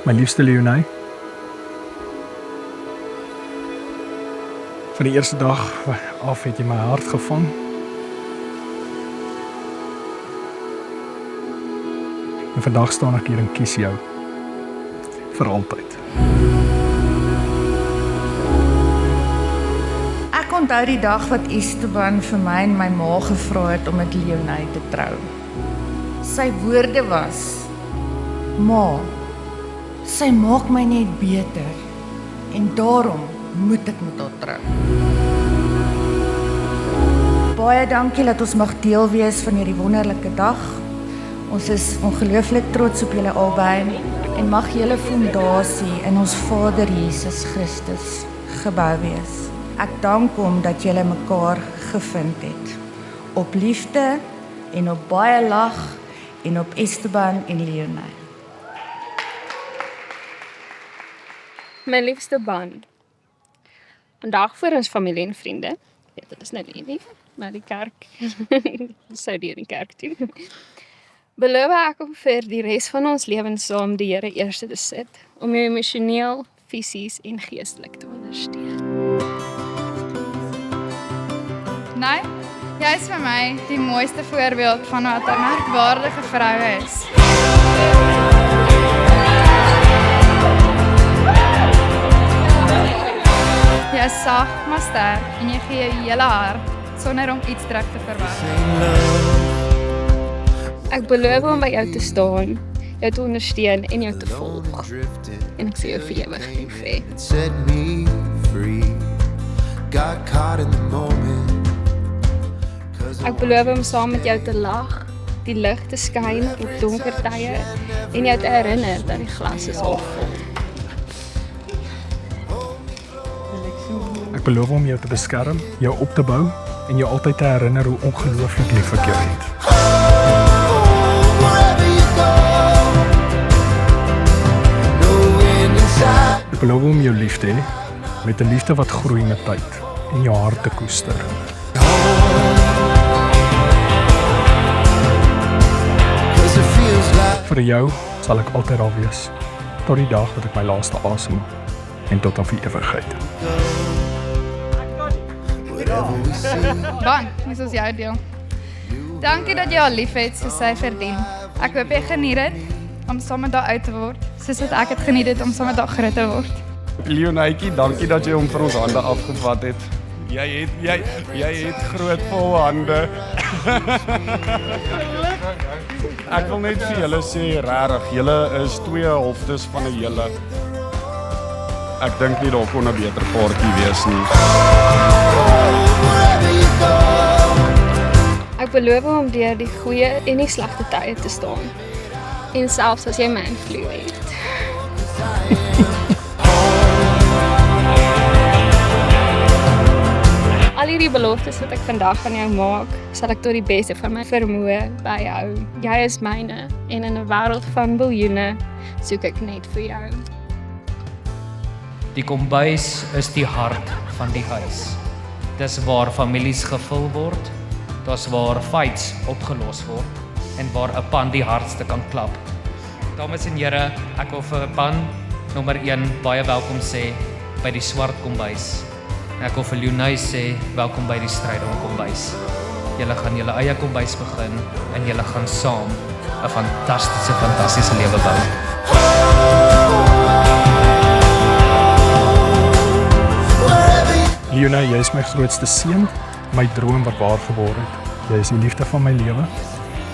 My liefste Leonie. Van die eerste dag af het jy my hart gevang. En vandag staan ek hier en kies jou. Vir altyd. Ek onthou die dag wat Esteban vir my en my ma gevra het om met Leonie te trou. Sy woorde was: Ma, sy maak my net beter en daarom moet ek met haar trou. Baie dankie dat ons mag deel wees van hierdie wonderlike dag. Ons is ongelooflik trots op julle albei en mag julle fondasie in ons Vader Jesus Christus gebou wees. Ek dank hom dat julle mekaar gevind het. Op liefde en op baie lag en op Esteban en Leonie. My liefste band. Vandag vir ons familie en vriende. Ja, dit is nou nie, maar die kerk. Sou die in die kerk toe. Beloof ek om vir die res van ons lewens saam die Here eerste te sit, om jou emosioneel, fisies en geestelik te ondersteun. Nee, jy is vir my die mooiste voorbeeld van wat 'n merkwaardige vrou is. Jy is sag, maar sterk en jy gee jou hele hart sonder om iets terug te verwag. Ek beloof om by jou te staan, jou te ondersteun en jou te volg. En ek sê jou vir ewig lief hê. Set me free. Got caught in the moment. Ek beloof om saam met jou te lag, die lig te skyn op donker tye en jou te herinner dat die glas is half vol. Ek beloof om jou te beskerm, jou op te bou en jou altyd te herinner hoe ongelooflik lief ek jou het. Ek beloof om jou lief te hê, met 'n liefde wat groei met tyd en jou hart te koester. Vir jou sal ek altyd daar wees, tot die dag wat ek my laaste asem en tot aan vir ewigheid. Dan, dis ons jou deel. Dankie dat jy haar liefhet soos sy verdien. Ek hoop jy geniet dit om saam met haar oud te word, soos wat ek het geniet het om saam met haar groot te word. Leonaitjie, dankie dat jy hom vir ons hande afgevat het. Jy het groot vol hande. Ek wil net vir julle sê, regtig, julle is twee helftes van 'n hele. Ek dink nie daar kon 'n beter paartjie wees nie. Ek beloof om deur die goeie en die slegte tye te staan. En selfs as jy my invloed het. Al hierdie beloftes wat ek vandag aan jou maak, sal ek tot die beste van my vermoë byhou. Jy is myne en in 'n wêreld van biljoene soek ek net vir jou. Die kombuis is die hart van die huis. Dis waar families gevul word, dis waar fights opgelos word en waar 'n pan die hardste kan klap. Dames en here, ek wil vir pan nommer 1 baie welkom sê by die swart kombuis. Ek wil vir Leonie sê welkom by die strydom kombuis. Julle gaan julle eie kombuis begin en julle gaan saam 'n fantastiese lewe bou. Leonie, jy is my grootste seun, my droom wat waar geword het. Jy is die liefde van my lewe,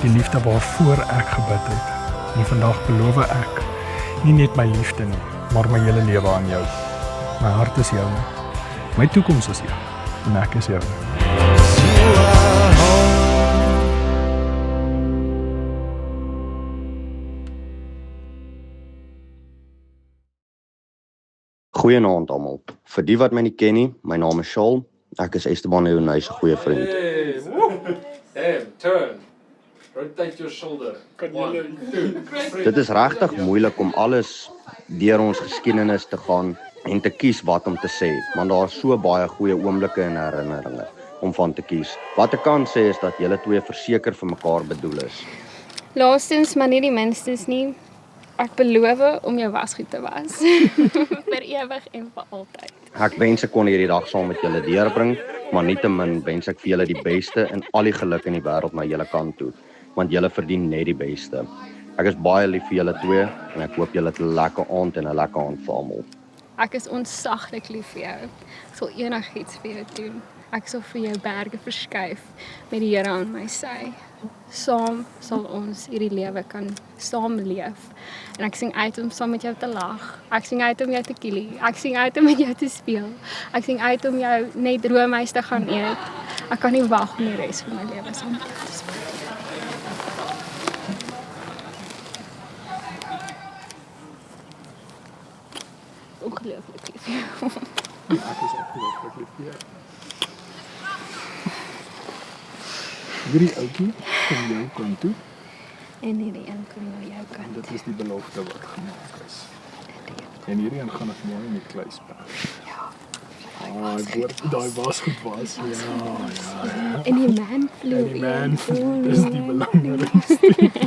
die liefde waarvoor ek gebid het. En vandag beloof ek, nie net my liefde nie, maar my hele lewe aan jou. My hart is jou, my toekoms is jou, en ek is jou. Goeienaand almal. Vir die wat my nie ken nie, my naam is Shaul. Ek is Esteban Leonie se goeie vriend. Hey, turn. Rotate your shoulder. 1, 2, Dit is regtig moeilik om alles deur ons geskiedenis te gaan en te kies wat om te sê, want daar is so baie goeie oomblikke en herinneringe om van te kies. Wat ek kan sê is dat julle twee verseker vir mekaar bedoel is. Laastens, maar nie die minstens nie. Ek beloof om jou wasgoed te was. Vir ewig en vir altyd. Ek wens ek kon hierdie dag saam met julle deurbring, maar nietemin wens ek vir julle die beste en al die geluk in die wêreld na julle kant toe, want julle verdien net die beste. Ek is baie lief vir julle twee en ek hoop julle het 'n lekker aand en 'n lekker aand vir almal. Ek is ontsaglik lief vir jou. Ek sal enigiets vir jou doen. Ek sal vir jou berge verskuif met die Here aan my sy. Saam sal ons hierdie lewe kan saamleef. En ek sing uit om saam met jou te lag. Ek sing uit om jou te kielie. Ek sing uit om met jou te speel. Ek sing uit om jou net roomys te gaan eet. Ek kan nie wag om die res van my lewe saam met jou te spandeer. Ongelooflik lief vir jou. Ek is ongelooflik lief vir jou. Hierdie ouetjie kom jou kant toe. En hierdie een kom na jou kant. Dit is die belofte wat gemaak is. En hierdie een gaan ek mooi in die klei sperg. Ja. Ek hoor daai was goed was. Ja. En die man vloei. En die man, dis die belangrikste.